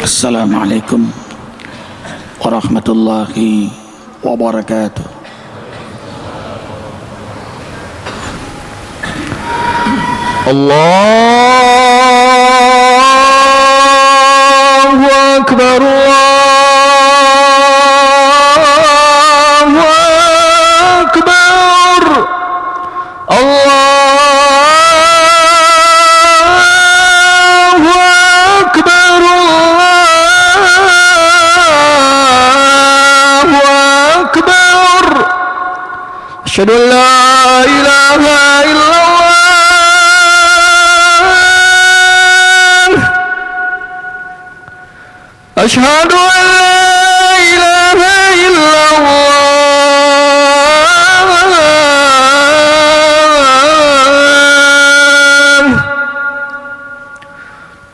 Assalamualaikum warahmatullahi wabarakatuh. Allahu Akbar, Allahu Akbar, Allahu Akbar, Allahu Akbar. Asyhadu an la ilaha illallah, asyhadu an la ilaha illallah,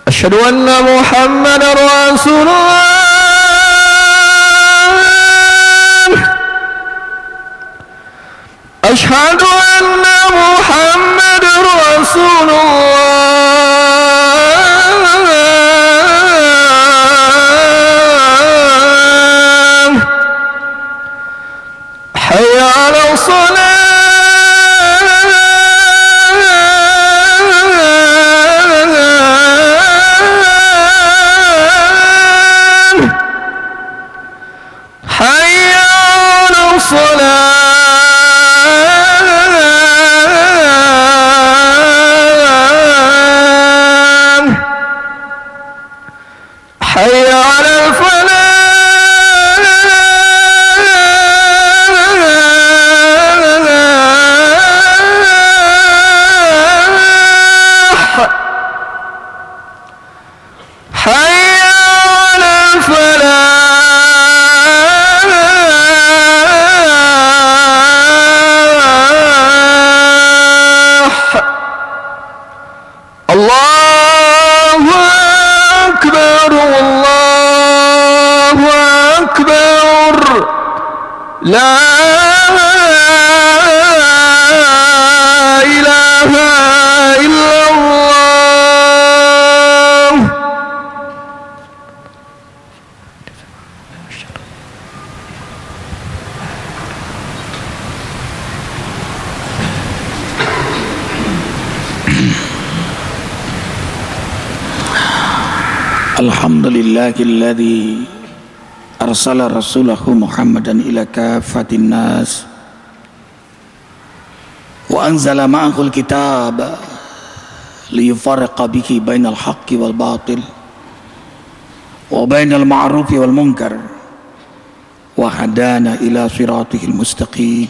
asyhadu anna Muhammadar Rasulullah, asyhadu anna Muhammadar Rasulullah. Hayya 'alas salah, hayya 'alas salah. حي على الفلاح، حي على الفلاح. الله أكبر، الله أكبر، لا إله إلا الله. Alhamdulillahilladzi arsala rasulahu Muhammadan ila kafatin nas wa anzala ma'ahul kitab liyufarriqa bihi bainal haqqi wal batil wa bainal ma'rufi wal munkar wa hadana ila siratihil mustaqim.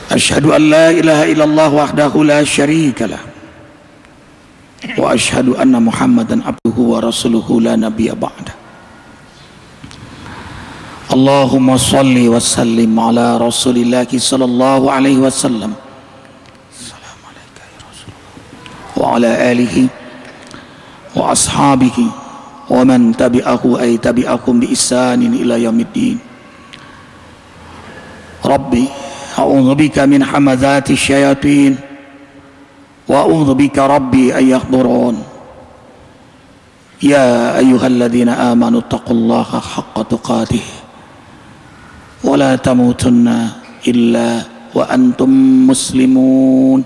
Asyhadu an la ilaha illallah wahdahu la syarika lah wa asyhadu anna Muhammadan abduhu wa rasuluhu la nabiyya ba'da. Allahumma salli wa sallim ala Rasulillah sallallahu alaihi wasallam. Assalamu alayka ya Rasulullah wa ala alihi wa ashabihi wa man tabi'ahu ay tabi'akum bi ihsanin ila yaumiddin. Rabbi a'udzubika min hamazati syayatin wa a'udzubika rabbi an yahdurun. Ya ayyuhalladzina amanu taqullaha haqqa tuqatih wa la tamutunna illa wa antum muslimun.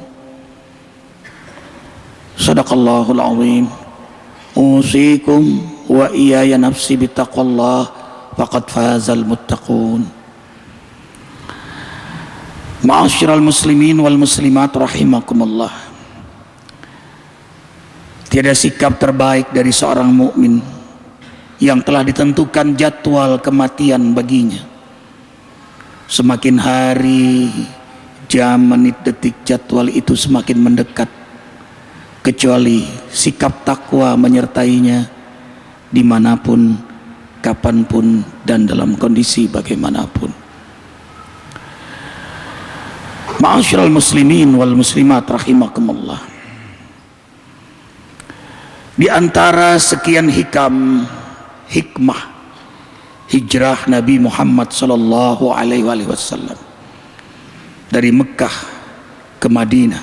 Sadaqallahul azim. Usikum wa iyaya nafsi bittaqullah faqad fazal muttaqun. Ma'asyiral muslimin wal muslimat rahimakumullah. Tiada sikap terbaik dari seorang mukmin yang telah ditentukan jadwal kematian baginya. Semakin hari, jam, menit, detik jadwal itu semakin mendekat, kecuali sikap takwa menyertainya dimanapun, kapanpun, dan dalam kondisi bagaimanapun. Ma'asyiral muslimin wal muslimat rahimakumullah. Di antara sekian hikmah hijrah Nabi Muhammad sallallahu alaihi wasallam dari Mekah ke Madinah,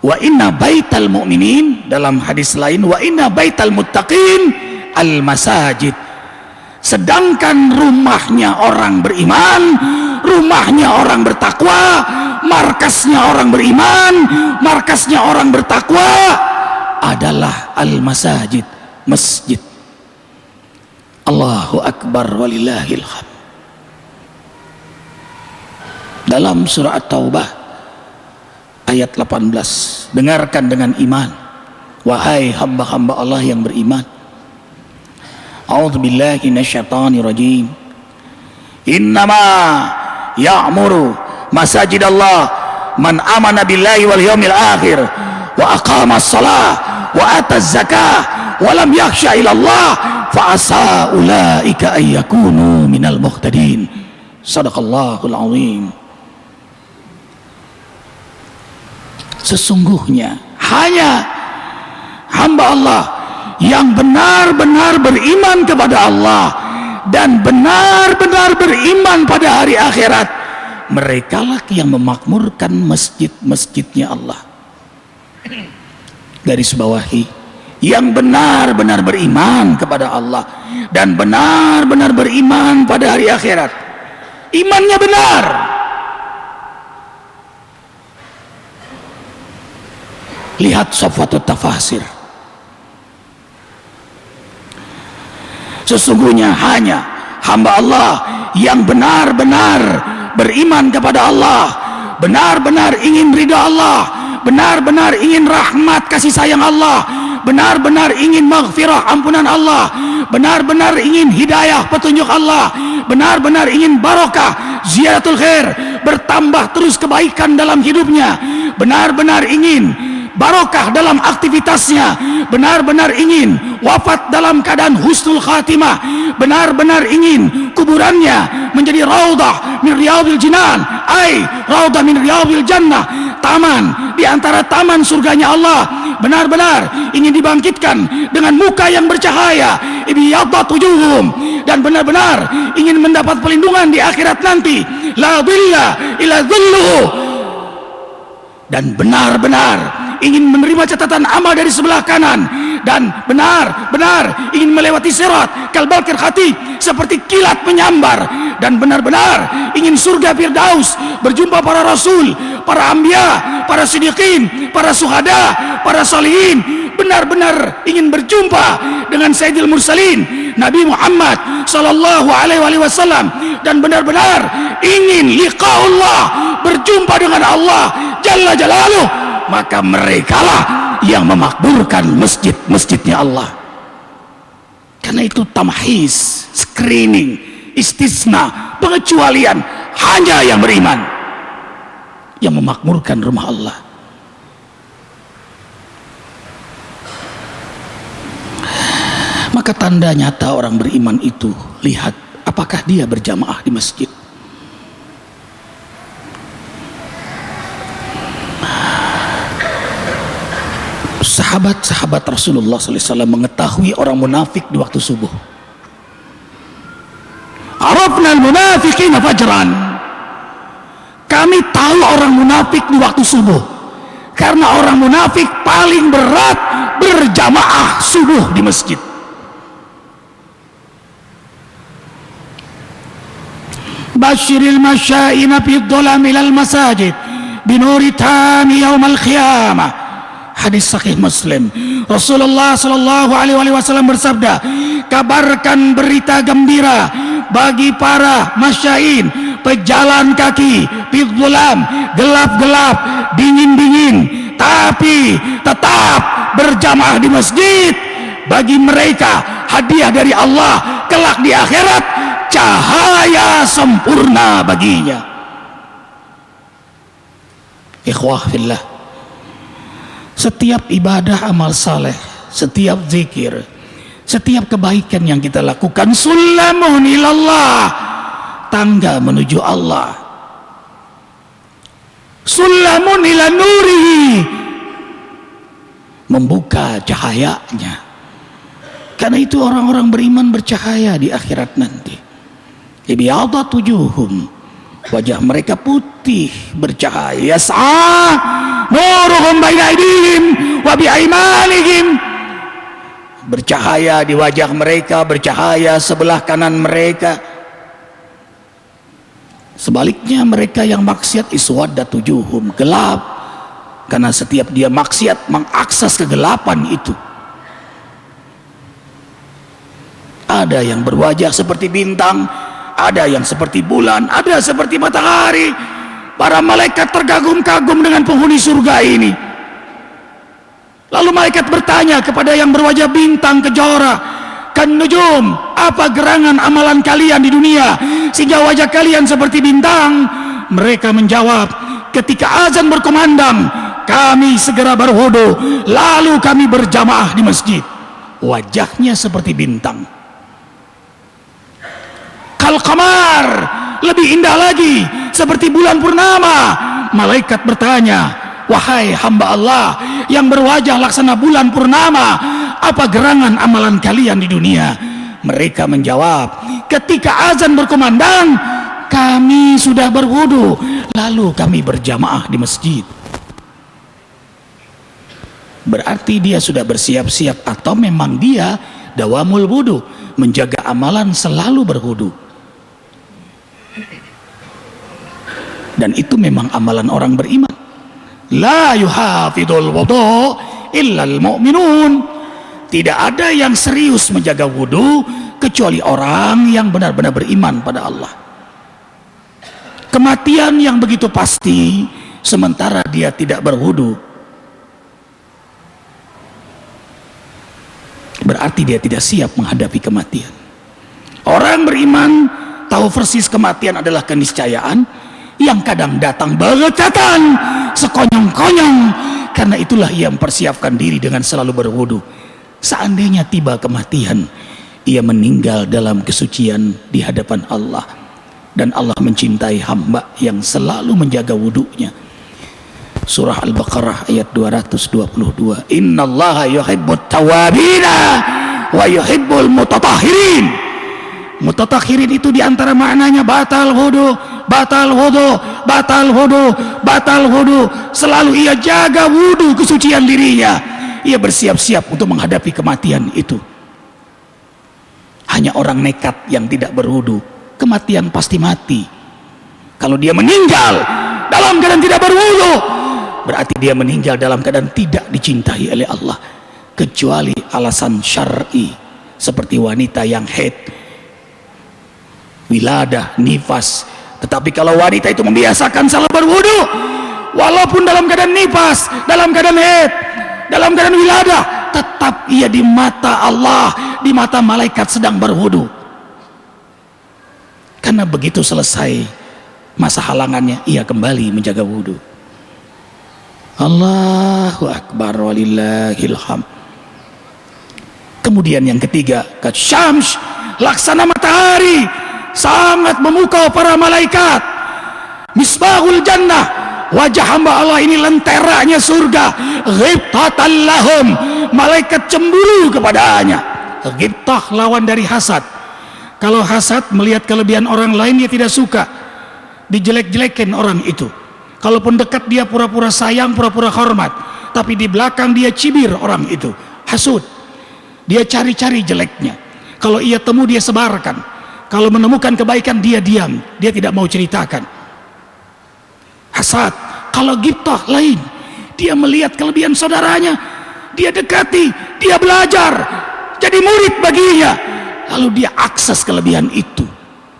Wa inna baital mu'minin, dalam hadis lain wa inna baital muttaqin al masajid. Sedangkan rumahnya orang beriman, rumahnya orang bertakwa, markasnya orang beriman, markasnya orang bertakwa adalah al masajid, masjid. Allahu akbar walillahil hamd. Dalam surah At-Taubah ayat 18, dengarkan dengan iman wahai hamba-hamba Allah yang beriman. A'udzubillahi minasyaitonir rajim. Innama ya'muru masajidallah man amana billahi wal yawmil akhir wa aqamas shalah wa ataz zakah wa lam yakhsha ila Allah fa asa ulaika ay yakunu minal muhtadin. Shadaqallahul azim. Sesungguhnya hanya hamba Allah yang benar-benar beriman kepada Allah dan benar-benar beriman pada hari akhirat, merekalah yang memakmurkan masjid-masjidnya Allah. Garis bawahi, yang benar-benar beriman kepada Allah dan benar-benar beriman pada hari akhirat, imannya benar. Lihat Safwatut Tafasir. Sesungguhnya hanya hamba Allah yang benar-benar beriman kepada Allah, benar-benar ingin ridha Allah, benar-benar ingin rahmat kasih sayang Allah, benar-benar ingin maghfirah ampunan Allah, benar-benar ingin hidayah petunjuk Allah, benar-benar ingin barokah ziyaratul khair, bertambah terus kebaikan dalam hidupnya, benar-benar ingin barokah dalam aktivitasnya, benar-benar ingin wafat dalam keadaan husnul khatimah, benar-benar ingin kuburannya menjadi raudhah min riyadil jinan, ai raudhah min riyadil jannah, taman di antara taman surganya Allah, benar-benar ingin dibangkitkan dengan muka yang bercahaya, ibiyaddat wujuhum, dan benar-benar ingin mendapat perlindungan di akhirat nanti, la dhilla illa dhilluhu, dan benar-benar ingin menerima catatan amal dari sebelah kanan, dan benar-benar ingin melewati sirat kalbalkir hati seperti kilat menyambar, dan benar-benar ingin surga Firdaus, berjumpa para rasul, para anbiya, para siddiqin, para syuhada, para salihin, benar-benar ingin berjumpa dengan Sayyidil Mursalin Nabi Muhammad sallallahu alaihi wasallam, dan benar-benar ingin liqa'ullah, berjumpa dengan Allah jalla jalaluh, maka merekalah yang memakmurkan masjid-masjidnya Allah. Karena itu tamhis, screening, istisna, pengecualian, hanya yang beriman yang memakmurkan rumah Allah. Maka tanda nyata orang beriman itu, lihat apakah dia berjamaah di masjid. Sahabat-sahabat Rasulullah SAW mengetahui orang munafik di waktu subuh. Arafna al-munafiqina fajran. Kami tahu orang munafik di waktu subuh, karena orang munafik paling berat berjamaah subuh di masjid. Basyiril masya'ina fi dhalam ilal masajid binuri tami yaumal qiyamah. Hadis sahih Muslim. Rasulullah sallallahu alaihi wasallam bersabda, kabarkan berita gembira bagi para masyain, pejalan kaki, fidzulam, gelap-gelap, dingin-dingin, tapi tetap berjamaah di masjid. Bagi mereka hadiah dari Allah kelak di akhirat, cahaya sempurna baginya. Ikhwah fillah, setiap ibadah amal saleh, setiap zikir, setiap kebaikan yang kita lakukan, sulamun ilallah, tangga menuju Allah, sulamun ila nurihi, membuka cahayanya. Karena itu orang-orang beriman bercahaya di akhirat nanti. Ibiyadhat wujuhum, wajah mereka putih bercahaya. Yas'a nuruhum baina aydihim wa biaimanihim. Bercahaya di wajah mereka, bercahaya sebelah kanan mereka. Sebaliknya mereka yang maksiat iswaddat wujuhum, gelap, karena setiap dia maksiat mengakses kegelapan itu. Ada yang berwajah seperti bintang, ada yang seperti bulan, ada seperti matahari. Para malaikat terkagum-kagum dengan penghuni surga ini. Lalu malaikat bertanya kepada yang berwajah bintang kejora, kan nujum, apa gerangan amalan kalian di dunia sehingga wajah kalian seperti bintang? Mereka menjawab, ketika azan berkumandang kami segera berwudu, lalu kami berjamaah di masjid. Wajahnya seperti bintang. Kal qamar, lebih indah lagi, seperti bulan purnama. Malaikat bertanya, wahai hamba Allah yang berwajah laksana bulan purnama, apa gerangan amalan kalian di dunia? Mereka menjawab, ketika azan berkumandang kami sudah berwudu, lalu kami berjamaah di masjid. Berarti dia sudah bersiap-siap, atau memang dia dawamul wudu, menjaga amalan selalu berwudu. Dan itu memang amalan orang beriman. La yuhafidul wudu illal mu'minun. Tidak ada yang serius menjaga wudu kecuali orang yang benar-benar beriman pada Allah. Kematian yang begitu pasti sementara dia tidak berwudu, berarti dia tidak siap menghadapi kematian. Orang beriman tahu persis kematian adalah keniscayaan yang kadang datang bertatan sekonyong-konyong. Karena itulah ia mempersiapkan diri dengan selalu berwudu. Seandainya tiba kematian, ia meninggal dalam kesucian di hadapan Allah, dan Allah mencintai hamba yang selalu menjaga wudunya. Surah Al-Baqarah ayat 222. Innallaha yuhibbut tawabina wa yuhibbul mutatahhirin. Mutatahhirin itu diantara maknanya batal wudu, batal wudu, batal wudu, batal wudu. Selalu ia jaga wudu kesucian dirinya. Ia bersiap-siap untuk menghadapi kematian itu. Hanya orang nekat yang tidak berwudu, kematian pasti mati. Kalau dia meninggal dalam keadaan tidak berwudu, berarti dia meninggal dalam keadaan tidak dicintai oleh Allah, kecuali alasan syar'i seperti wanita yang haid, wiladah, nifas. Tetapi kalau wanita itu membiasakan selalu berwudu, walaupun dalam keadaan nifas, dalam keadaan haid, dalam keadaan wiladah, tetap ia di mata Allah, di mata malaikat sedang berwudu. Karena begitu selesai masa halangannya, ia kembali menjaga wudu. Allahu Akbar walillahil hamd. Kemudian yang ketiga, kasyams, laksana matahari, sangat memukau para malaikat. Misbahul jannah, wajah hamba Allah ini lenteranya surga. Ghibtatan lahum, malaikat cemburu kepadanya. Ghibtah lawan dari hasad. Kalau hasad melihat kelebihan orang lain, dia tidak suka dijelek-jelekin orang itu. Kalaupun dekat dia pura-pura sayang, pura-pura hormat, tapi di belakang dia cibir orang itu. Hasud, dia cari-cari jeleknya. Kalau ia temu dia sebarkan, kalau menemukan kebaikan dia diam, dia tidak mau ceritakan. Hasad. Kalau ghibtah lain, dia melihat kelebihan saudaranya, dia dekati, dia belajar, jadi murid baginya, lalu dia akses kelebihan itu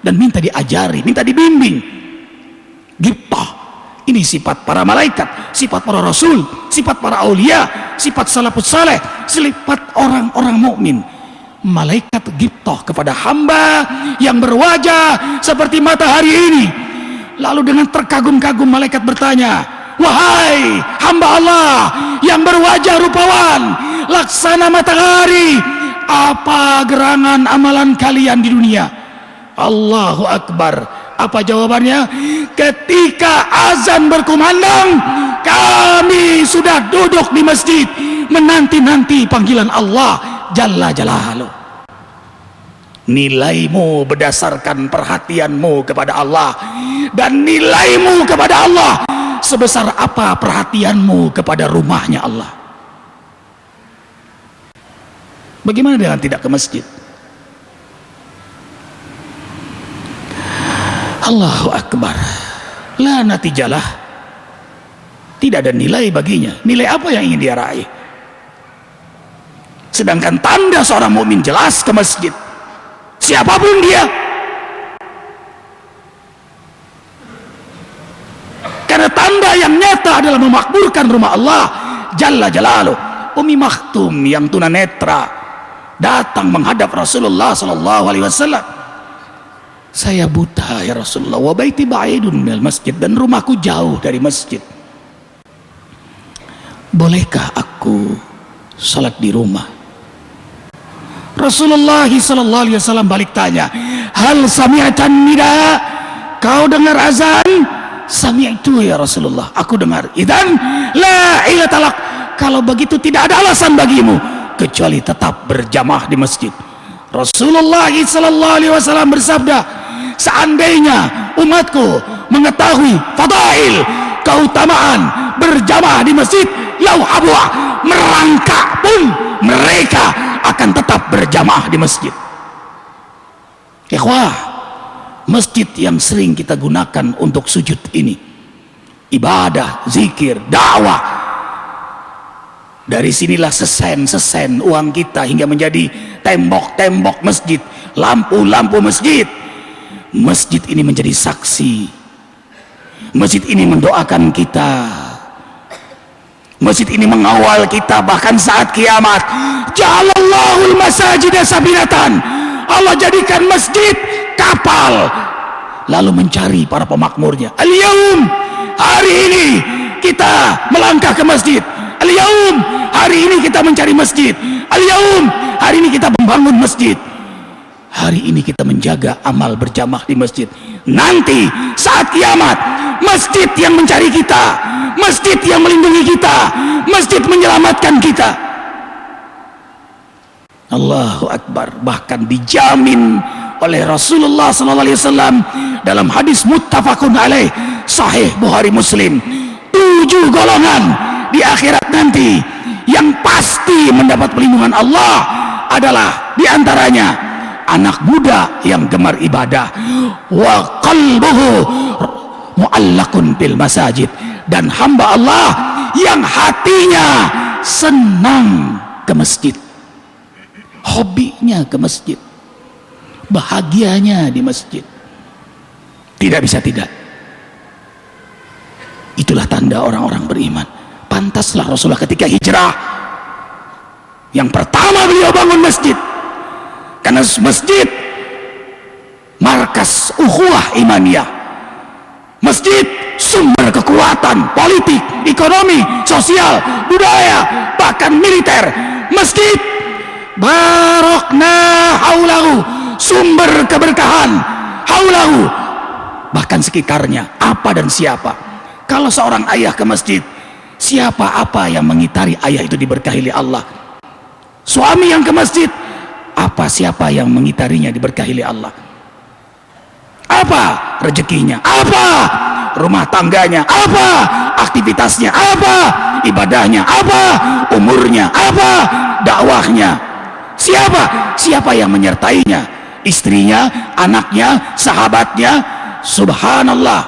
dan minta diajari, minta dibimbing. Ghibtah ini sifat para malaikat, sifat para rasul, sifat para aulia, sifat salafus saleh, sifat orang-orang mukmin. Malaikat ghibtah kepada hamba yang berwajah seperti matahari ini. Lalu dengan terkagum-kagum malaikat bertanya, wahai hamba Allah yang berwajah rupawan laksana matahari, apa gerangan amalan kalian di dunia? Allahu Akbar. Apa jawabannya? Ketika azan berkumandang, kami sudah duduk di masjid menanti-nanti panggilan Allah Jalla Jalaluh. Nilaimu berdasarkan perhatianmu kepada Allah, dan nilaimu kepada Allah sebesar apa perhatianmu kepada rumahnya Allah? Bagaimana dengan tidak ke masjid? Allahu Akbar. La natijalah. Tidak ada nilai baginya. Nilai apa yang ingin dia raih? Sedangkan tanda seorang mukmin jelas ke masjid, siapapun dia. Karena tanda yang nyata adalah memakmurkan rumah Allah Jalla Jalaluh. Umi Maktum yang tunanetra datang menghadap Rasulullah sallallahu alaihi wasallam. Saya buta ya Rasulullah, wa baiti ba'idun minal masjid, dan rumahku jauh dari masjid. Bolehkah aku salat di rumah? Rasulullah sallallahu alaihi wasallam balik tanya, hal sami'tan nida? Kau dengar azan? Sami'tu ya Rasulullah, aku dengar. Idzan la ilatalak. Kalau begitu tidak ada alasan bagimu kecuali tetap berjamaah di masjid. Rasulullah sallallahu alaihi wasallam bersabda, seandainya umatku mengetahui fadail, keutamaan berjamaah di masjid, lau habwa, merangkak pun mereka akan tetap berjamaah di masjid. Ikhwah, masjid yang sering kita gunakan untuk sujud ini, ibadah, zikir, dakwah, dari sinilah sesen-sesen uang kita hingga menjadi tembok-tembok masjid, lampu-lampu masjid. Masjid ini menjadi saksi. Masjid ini mendoakan kita. Masjid ini mengawal kita bahkan saat kiamat. Ja'alallahul masajida sabinatan. Allah jadikan masjid kapal, lalu mencari para pemakmurnya. Al-yaum, hari ini kita melangkah ke masjid. Al-yaum, hari ini kita mencari masjid. Al-yaum, hari ini kita membangun masjid. Hari ini kita menjaga amal berjamaah di masjid. Nanti saat kiamat, masjid yang mencari kita, masjid yang melindungi kita, masjid menyelamatkan kita. Allahu Akbar. Bahkan dijamin oleh Rasulullah SAW dalam hadis muttafaqun alaih, sahih Bukhari Muslim, 7 golongan di akhirat nanti yang pasti mendapat perlindungan Allah adalah diantaranya anak muda yang gemar ibadah, wa qalbuhu mu'allaqun bil masajid, dan hamba Allah yang hatinya senang ke masjid, hobinya ke masjid, bahagianya di masjid. Tidak bisa tidak. Itulah tanda orang-orang beriman. Pantaslah Rasulullah ketika hijrah, yang pertama beliau bangun masjid. Karena masjid markas ukhuwah imaniyah. Masjid sumber kekuatan politik, ekonomi, sosial, budaya, bahkan militer. Masjid barakna haulahu, sumber keberkahan, haulahu, bahkan sekitarnya, apa dan siapa. Kalau seorang ayah ke masjid, siapa apa yang mengitari ayah itu diberkahi oleh Allah. Suami yang ke masjid, apa siapa yang mengitarinya diberkahi oleh Allah. Apa rezekinya, apa rumah tangganya, apa aktivitasnya, apa ibadahnya, apa umurnya, apa dakwahnya. Siapa yang menyertainya, istrinya, anaknya, sahabatnya. Subhanallah.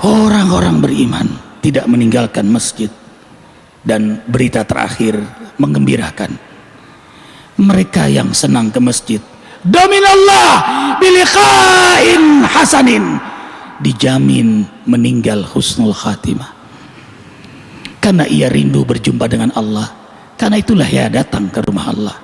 Orang-orang beriman tidak meninggalkan masjid. Dan berita terakhir menggembirakan, mereka yang senang ke masjid, dominallah biliqain hasanin, dijamin meninggal husnul khatimah, karena ia rindu berjumpa dengan Allah. Karena itulah ia datang ke rumah Allah.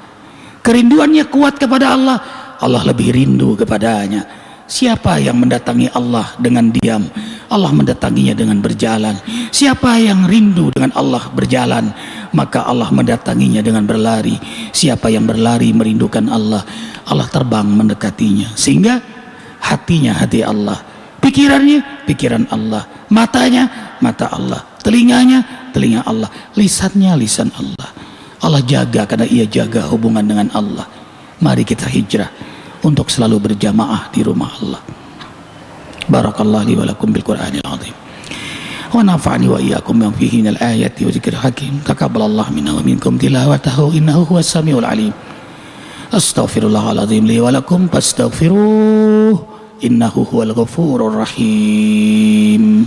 Kerinduannya kuat kepada Allah, Allah lebih rindu kepadanya. Siapa yang mendatangi Allah dengan diam, Allah mendatanginya dengan berjalan. Siapa yang rindu dengan Allah berjalan, maka Allah mendatanginya dengan berlari. Siapa yang berlari merindukan Allah, Allah terbang mendekatinya. Sehingga hatinya hati Allah, pikirannya pikiran Allah, matanya mata Allah, telinganya telinga Allah, lisannya lisan Allah. Allah jaga karena ia jaga hubungan dengan Allah. Mari kita hijrah untuk selalu berjamaah di rumah Allah. Barakallahu li wa lakum bil Qur'anil azim. Wa nafa'ani wa iyyakum bima fihi minal ayati wa dzikril hakim. Taqabbalallahu minna wa minkum tilawatahu innahu huwas samiul alim. Astaghfirullahal azim li wa lakum fastaghfiruh innahu huwal ghafurur rahim.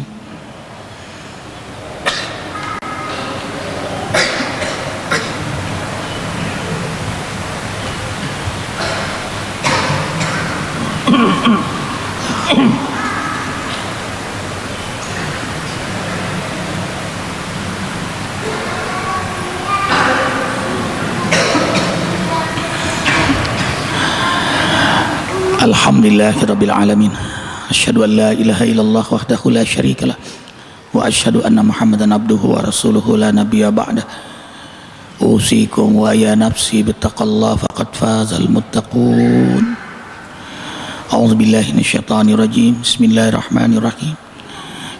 Alhamdulillahirabbil alamin. Asyhadu an la ilaha illallah wahdahu la syarikalah wa asyhadu anna Muhammadan abduhu wa rasuluhu la nabiyya ba'da. Usikum wa ya nafsi bittaqallah faqad fazal muttaqun. A'udzu billahi minasyaitonir rajim. Bismillahirrahmanirrahim.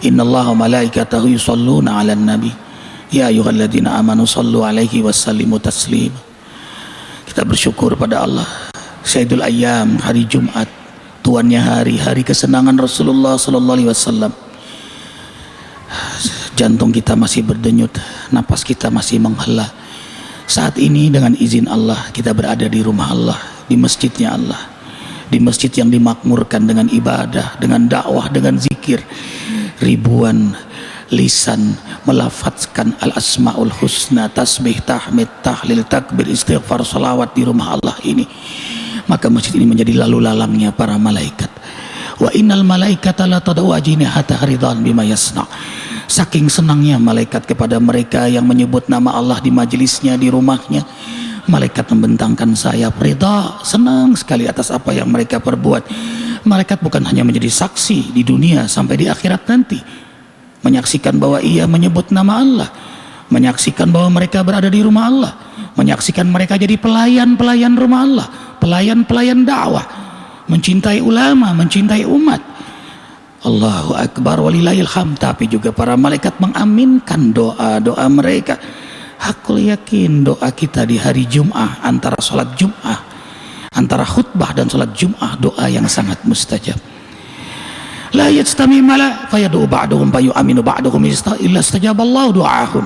Innallaha wa malaikatahu yusholluna 'alan nabi. Ya ayyuhalladzina amanu shallu 'alaihi wa sallimu taslima. Kita bersyukur pada Allah. Sayyidul Ayyam, hari Jumat, tuannya hari kesenangan Rasulullah sallallahu alaihi wasallam. Jantung kita masih berdenyut, napas kita masih menghela. Saat ini dengan izin Allah kita berada di rumah Allah, di masjidnya Allah, di masjid yang dimakmurkan dengan ibadah, dengan dakwah, dengan zikir. Ribuan lisan melafazkan al-asmaul husna, tasbih, tahmid, tahlil, takbir, istighfar, salawat di rumah Allah ini. Maka masjid ini menjadi lalu lalangnya para malaikat. Wa innal malaikata la tad'u ajnihata ridan bima yasna. Saking senangnya malaikat kepada mereka yang menyebut nama Allah di majelisnya, di rumahnya, malaikat membentangkan sayap ridha, senang sekali atas apa yang mereka perbuat. Malaikat bukan hanya menjadi saksi di dunia sampai di akhirat nanti, menyaksikan bahwa ia menyebut nama Allah, menyaksikan bahwa mereka berada di rumah Allah, menyaksikan mereka jadi pelayan-pelayan rumah Allah, pelayan-pelayan dakwah, mencintai ulama, mencintai umat. Allahu Akbar walillahil hamd. Tapi juga para malaikat mengaminkan doa-doa mereka. Aku yakin doa kita di hari Jum'ah, antara sholat Jum'ah, antara khutbah dan sholat Jum'ah, doa yang sangat mustajab. La yajtami mala fayadu ba'duhum fayu'aminu ba'duhum illa istajaballahu du'ahum.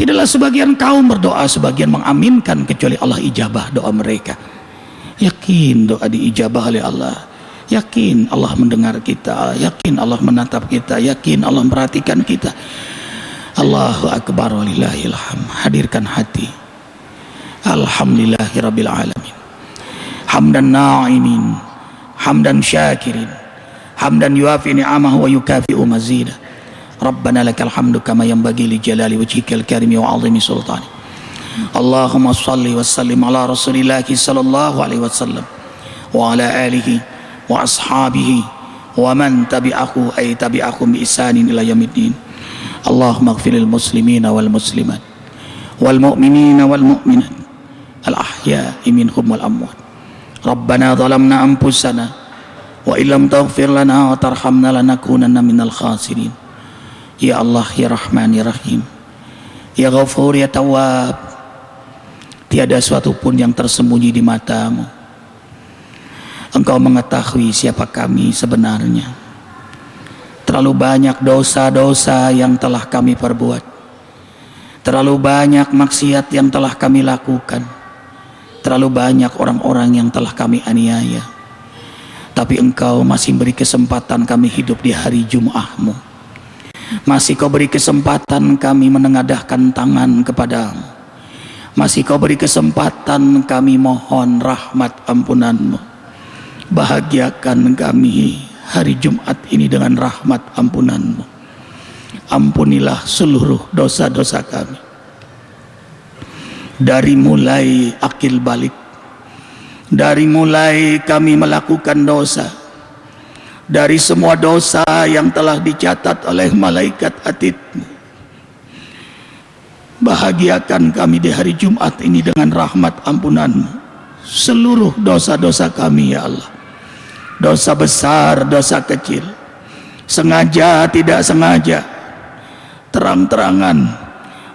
Tidaklah sebagian kaum berdoa, sebagian mengaminkan, kecuali Allah ijabah doa mereka. Yakin doa diijabah oleh Allah, yakin Allah mendengar kita, yakin Allah menatap kita, yakin Allah memperhatikan kita. Allahu Akbar walillahil hamd. Hadirkan hati. Alhamdulillahirabbil alamin. Hamdan na'imin, hamdan syakirin, hamdan yuafi ni'amahu wa yukafi'u mazidah. Rabbana lakal hamdu kama yanbaghi li jalali wajhikal karimi wa 'azimi sultani. Allahumma salli wa sallim ala Rasulillah sallallahu alaihi wasallam wa ala alihi wa ashabihi wa man tabi'ahu ay tabi'ahum bi ihsanin ila yaumiddin. Allahumma ighfiril muslimina wal muslimat wal mu'minina wal mu'minat al ahya'i minhum wal amwat. Rabbana zalamna anfusana wa illam taghfir lana wa tarhamna lanakunanna minal khasirin. Ya Allah, ya Rahman, ya Rahim, ya Ghafur, ya Tawwab. Tiada suatu pun yang tersembunyi di matamu. Engkau mengetahui siapa kami sebenarnya. Terlalu banyak dosa-dosa yang telah kami perbuat, terlalu banyak maksiat yang telah kami lakukan, terlalu banyak orang-orang yang telah kami aniaya. Tapi Engkau masih beri kesempatan kami hidup di hari Jum'ah-Mu. Masih Kau beri kesempatan kami menengadahkan tangan kepadamu. Masih Kau beri kesempatan kami mohon rahmat ampunan-Mu. Bahagiakan kami hari Jumat ini dengan rahmat ampunan-Mu. Ampunilah seluruh dosa-dosa kami, dari mulai akil balik, dari mulai kami melakukan dosa, dari semua dosa yang telah dicatat oleh malaikat atid-Mu. Bahagiakan kami di hari Jumat ini dengan rahmat ampunan-Mu. Seluruh dosa-dosa kami ya Allah, dosa besar, dosa kecil, sengaja tidak sengaja, terang-terangan,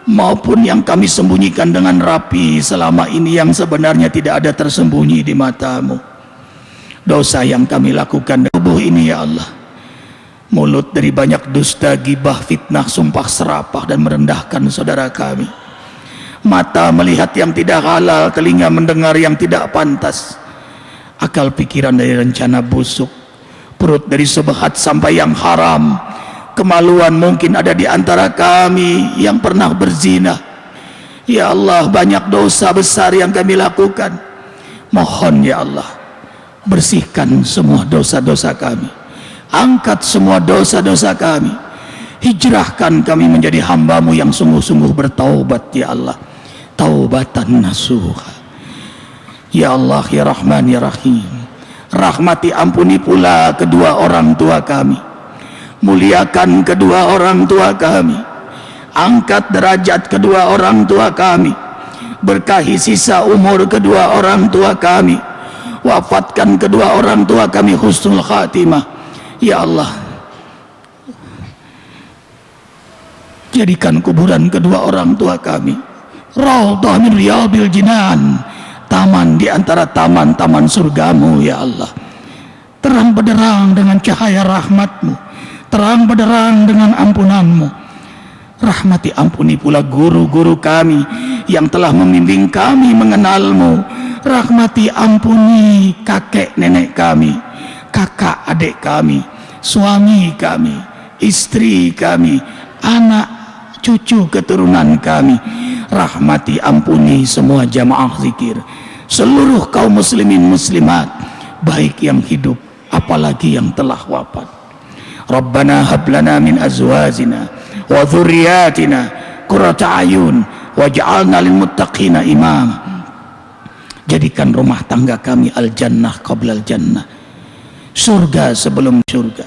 maupun yang kami sembunyikan dengan rapi selama ini yang sebenarnya tidak ada tersembunyi di mata-Mu. Dosa yang kami lakukan di tubuh ini ya Allah, mulut dari banyak dusta, gibah, fitnah, sumpah serapah dan merendahkan saudara kami, mata melihat yang tidak halal, telinga mendengar yang tidak pantas, akal pikiran dari rencana busuk, perut dari subhat sampai yang haram, kemaluan mungkin ada di antara kami yang pernah berzina. Ya Allah, banyak dosa besar yang kami lakukan. Mohon ya Allah, bersihkan semua dosa-dosa kami, angkat semua dosa-dosa kami, hijrahkan kami menjadi hamba-Mu yang sungguh-sungguh bertaubat ya Allah, taubatan nasuha. Ya Allah, ya Rahman, ya Rahim, rahmati ampuni pula kedua orang tua kami, muliakan kedua orang tua kami, angkat derajat kedua orang tua kami, berkahi sisa umur kedua orang tua kami, wafatkan kedua orang tua kami husnul khatimah. Ya Allah, jadikan kuburan kedua orang tua kami raudhah min riyadil jinan, taman di antara taman-taman surga-Mu ya Allah, terang benderang dengan cahaya rahmat-Mu, terang benderang dengan ampunan-Mu. Rahmati ampuni pula guru-guru kami yang telah membimbing kami mengenal-Mu. Rahmati ampuni kakek nenek kami, kakak adik kami, suami kami, istri kami, anak cucu keturunan kami. Rahmati ampuni semua jamaah zikir, seluruh kaum muslimin muslimat, baik yang hidup apalagi yang telah wafat. Rabbana hab lana min azwajina wa dzurriyyatina qurrata ayun waj'alna lil muttaqina imama. Jadikan rumah tangga kami al jannah qabla al jannah, surga sebelum surga.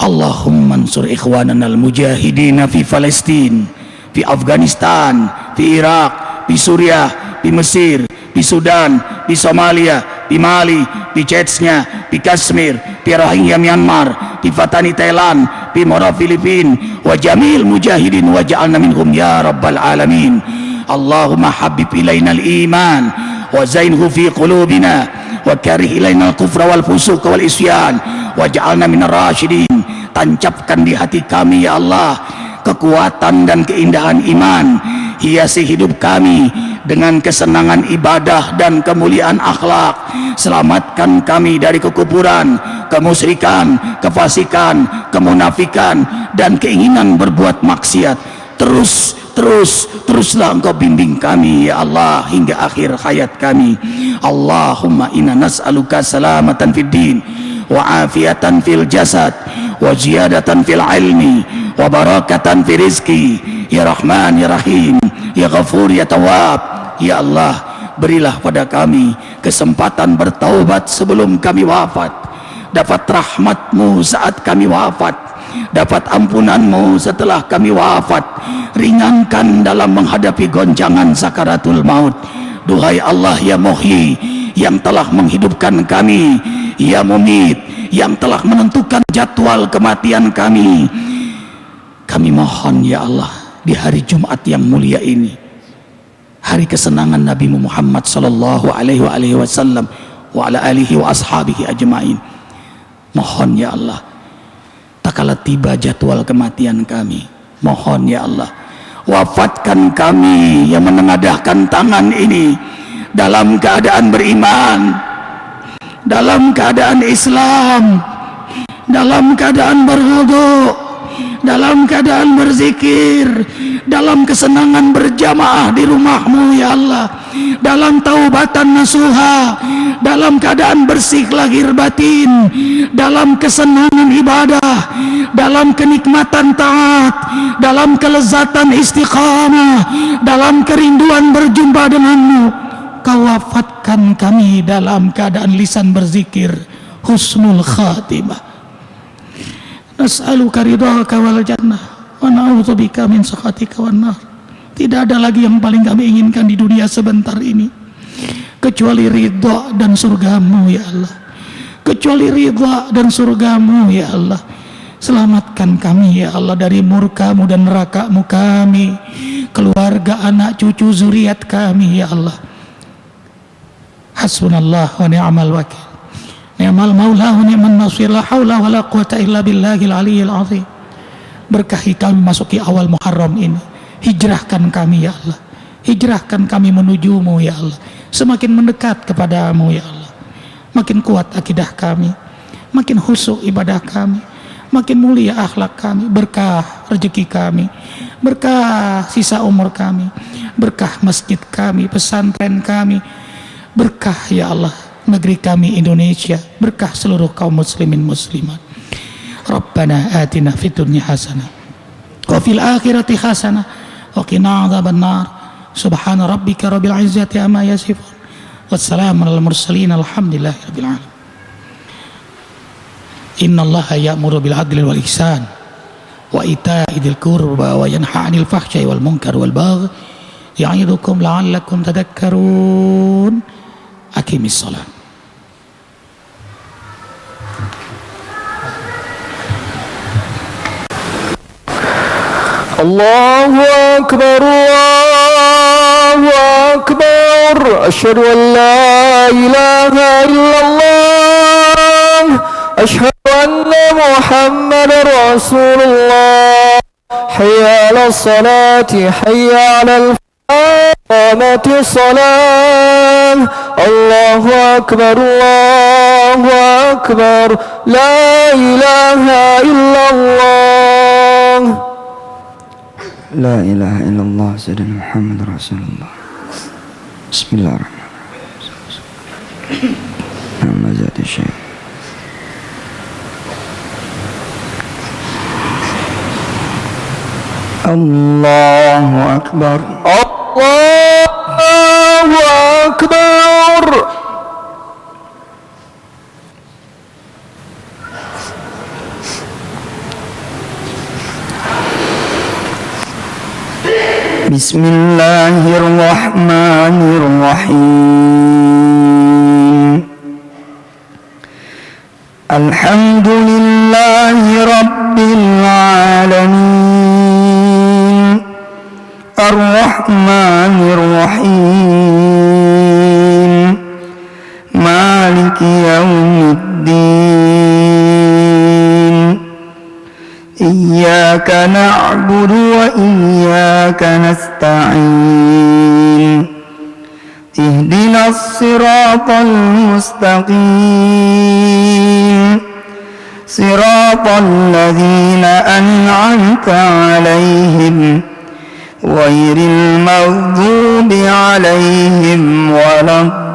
Allahumma ansur ikhwanana al mujahidin fi Palestin, fi Afghanistan, fi Iraq, fi Suriah, fi Mesir, fi Sudan, fi Somalia, fi Mali, fi Chechnya, fi Kashmir, fi Rohingya Myanmar, fi Fatani Thailand, fi Moro Filipin, wa jamil mujahidin waj'alna minhum ya rabbal alamin. Allahumma habib ilaina al-iman wa zainhu fi qulubina wa karih ilaina al-kufra wal fusuq wal isyan waj'alna minar rasyidin. Tancapkan di hati kami ya Allah kekuatan dan keindahan iman, hiasi hidup kami dengan kesenangan ibadah dan kemuliaan akhlak. Selamatkan kami dari kekufuran, kemusyrikan, kefasikan, kemunafikan dan keinginan berbuat maksiat. Teruslah Engkau bimbing kami ya Allah hingga akhir hayat kami. Allahumma inna nas'aluka salamatan fid din wa afiatan fil jasad wa ziyadatan fil ilmi wa barakatan fi rizki ya Rahman ya Rahim ya Ghafur ya Tawwab. Ya Allah, berilah pada kami kesempatan bertaubat sebelum kami wafat, dapat rahmat-Mu saat kami wafat, dapat ampunan-Mu setelah kami wafat, ringankan dalam menghadapi goncangan sakaratul maut. Duhai Allah ya Muhyi, yang telah menghidupkan kami, ya Mumit, yang telah menentukan jadwal kematian kami, kami mohon ya Allah di hari Jumat yang mulia ini, hari kesenangan Nabi Muhammad sallallahu alaihi wasallam wa ala alihi wa ashabihi ajmain, mohon ya Allah tak kala tiba jadwal kematian kami, mohon ya Allah wafatkan kami yang menengadahkan tangan ini dalam keadaan beriman, dalam keadaan Islam, dalam keadaan berwudu, dalam keadaan berzikir, dalam kesenangan berjamaah di rumah-Mu ya Allah, dalam taubatan nasuha, dalam keadaan bersih lahir batin, dalam kesenangan ibadah, dalam kenikmatan taat, dalam kelezatan istiqamah, dalam kerinduan berjumpa denganmu. Kau wafatkan kami dalam keadaan lisan berzikir, husnul khatimah. Nas'aluka ridhaka wal jannah wa na'udzubika min sakhatika wan nar. Tidak ada lagi yang paling kami inginkan di dunia sebentar ini kecuali ridha dan surga-Mu ya Allah, kecuali ridha dan surga-Mu ya Allah. Selamatkan kami ya Allah dari murka-Mu dan neraka-Mu kami, keluarga, anak, cucu, zuriat kami ya Allah. Hasbunallah wa ni'mal wakil. ni'mal maula wa ni'man nasir, la haula wa la quwata illa billahil aliyyil azim. Berkahi kami masuki awal Muharram ini, hijrahkan kami ya Allah, hijrahkan kami menuju-Mu ya Allah, semakin mendekat kepadamu ya Allah, makin kuat akidah kami, makin khusyuk ibadah kami, makin mulia akhlak kami, berkah rezeki kami, berkah sisa umur kami, berkah masjid kami, pesantren kami, berkah ya Allah negeri kami Indonesia, berkah seluruh kaum muslimin muslimat. Rabbana atina fid dunya hasanah wa fil akhirati hasanah wa qina adzabannar. Subhana rabbika rabbil izzati amma yasifun, wassalamun alal mursalin, alhamdulillahi rabbil alamin. Innallaha ya'muru bil adli wal ihsan wa ita'i dzil qurba wa yanha 'anil fahsya'i wal munkar wal baghi ya'idukum la'allakum tadhakkarun. Aqimis shalah. Allahu akbar, Allahu akbar, asyhadu an la ilaha illallah, asyhadu anna Muhammadar Rasulullah, hayya 'alas salati, hayya 'alal qamati shalah, Allahu akbar, Allahu akbar, la ilaha illallah. La ilaha illallah sayyidina Muhammad Rasulullah. Bismillahirrahmanirrahim. Hamazat syekh. Allahu akbar. Allahu akbar. Bismillahirrahmanirrahim. Alhamdulillahi rabbil alamin, ar-rahmanirrahim, maliki yaumiddin. Iyyaka na'budu wa iyyaka nasta'in. Ihdinas siratal mustaqim, siratal ladzina an'amta 'alaihim ghairil maghdubi 'alaihim waladdallin.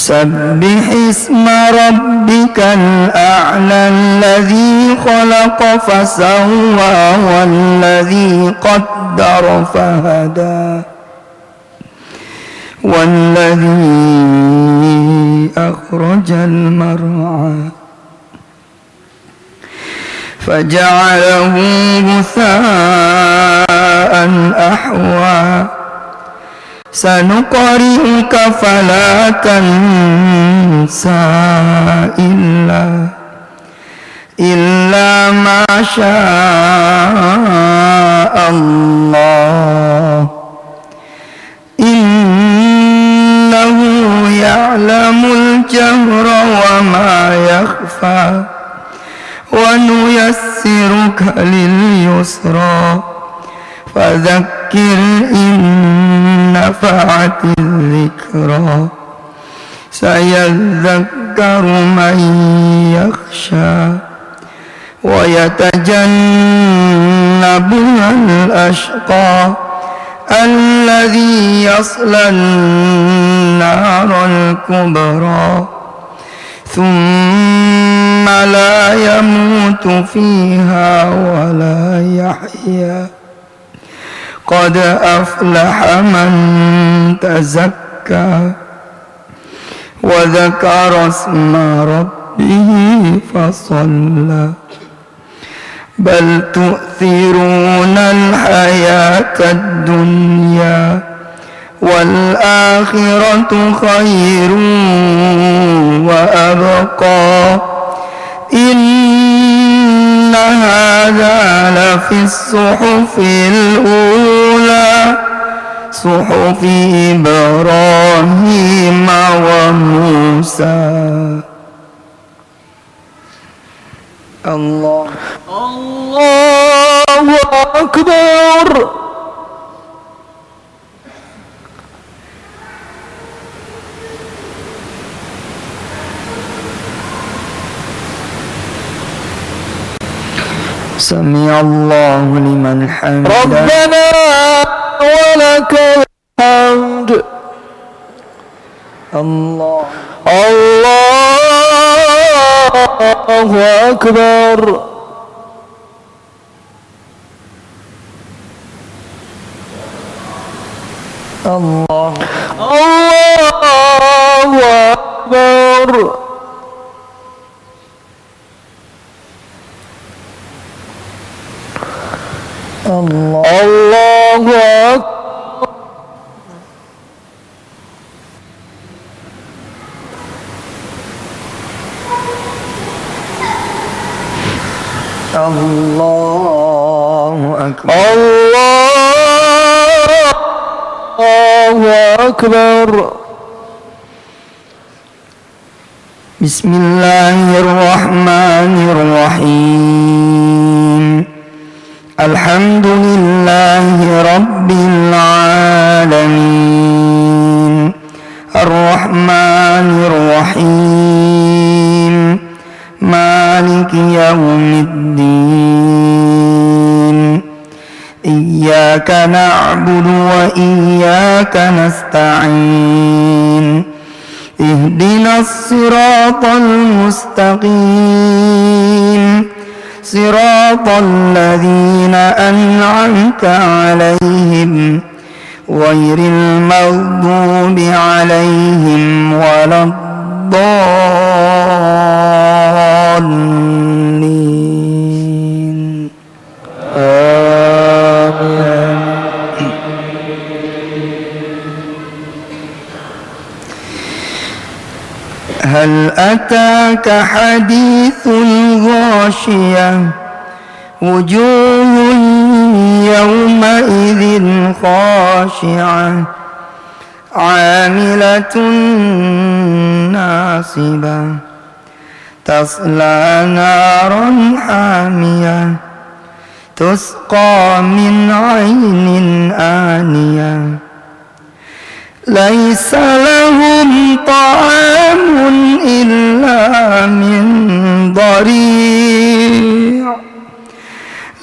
Sabbih isma rabbikal a'la alladhi khalaqa fasawwa walladhi qaddara fahada walladhi akhrajal mar'a faja'alahu ghutha'an ahwa. Sanuqri'uka fala tansa illa ma syaa Allah, innahu ya'lamul jahra wa ma yakhfa, wa nuyassiruka lil yusra, fadzakkir in nafa'atil dzikra, sayadzakkaru man yakhsha wa yatajannabuhal ashqa alladhi yaslan naral kubra thumma la yamutu fiha wa la yahya. Qad aflaha man tazakka wa dzakara isma rabbih fasalla. Bal tu'thiruna al-hayata ad-dunya والآخرة خير وأبقى إن هذا لفي الصحف الأولى صحف إبراهيم وموسى. الله أكبر. سمع الله لمن حمده. ربنا ولك الحمد. الله أكبر. الله أكبر. الله أكبر. الله أكبر. الله أكبر. بسم الله الرحمن الرحيم. الحمد لله رب العالمين الرحمن الرحيم مالك يوم الدين إياك نعبد وإياك نستعين اهدنا الصراط المستقيم صراط الذين أنعمت عليهم غير المغضوب عليهم ولا الضالين. آمين. هل أتاك حديث الغاشية وجوه يومئذ خاشعة عاملة ناصبة تصلى نارا حامية تسقى من عين آنية ليس لهم طعام إلا من ضريع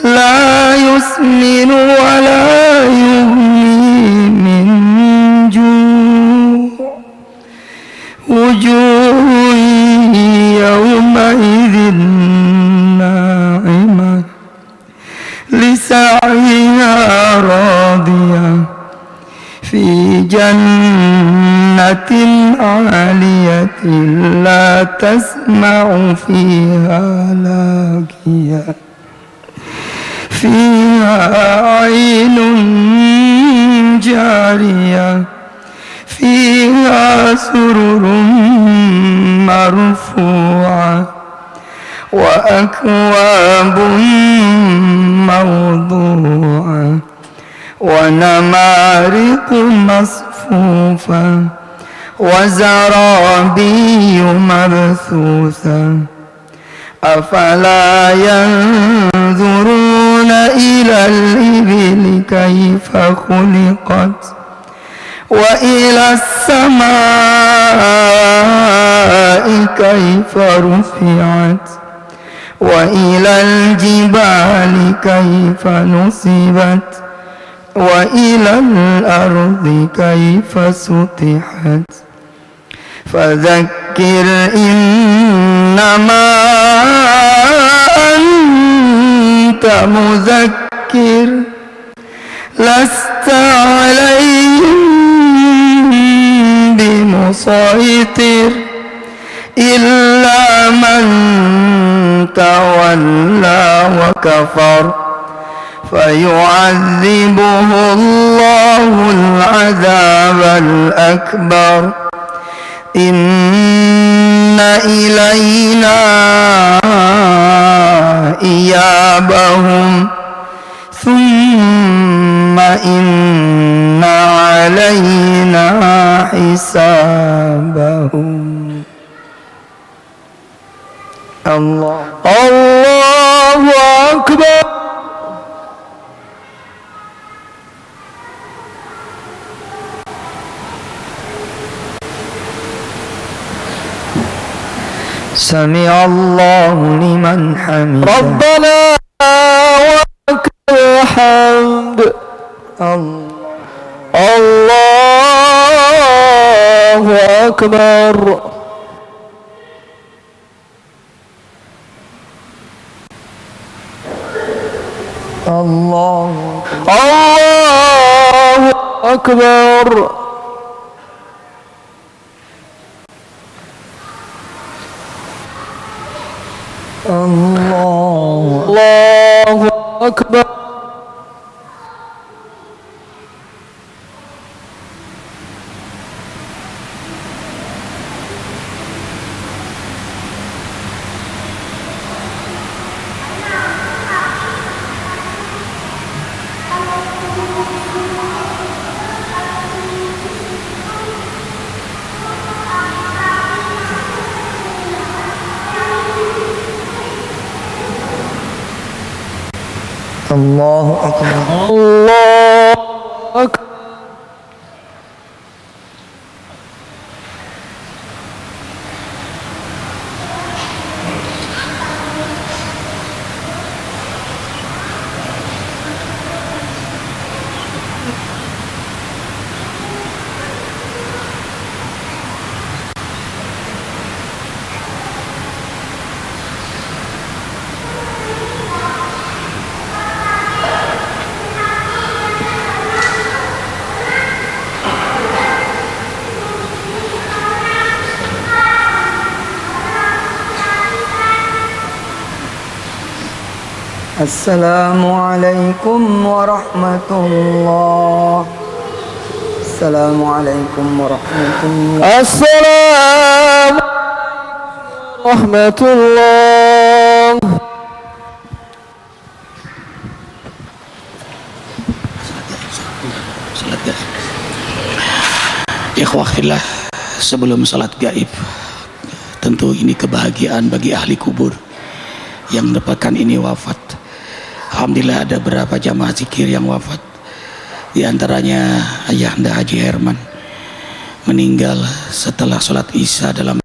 لا يسمن ولا يغني من جوع وجوه يومئذ ناعمة لسعيها راضية في جنة عالية لا تسمع فيها لاغية فيها عين جارية فيها سرر مرفوعة وأكواب موضوعة ونمارق مصفوفة وزرابي مبثوثة أفلا ينظرون إلى الإبل كيف خلقت وإلى السماء كيف رفعت وإلى الجبال كيف نصبت وإلى الأرض كيف سطحت فذكر إنما أنت مذكر لست عليهم بمسيطر إلا من تولى وكفر فيعذبه الله العذاب الأكبر إن إلينا إيابهم ثم إن علينا حسابهم. الله أكبر. سمع الله لمن حمده. ربنا ولك الحمد. الله أكبر. الله أكبر. الله أكبر. الله أكبر. الله أكبر. السلام عليكم ورحمة الله. السلام عليكم ورحمة الله. السلام ورحمة الله. Salat gaib. Ikhwah fillah, sebelum salat gaib, tentu ini kebahagiaan bagi ahli kubur yang mendapatkan ini wafat. Alhamdulillah ada beberapa jamaah zikir yang wafat. Di antaranya Ayahanda Haji Herman meninggal setelah sholat Isya dalam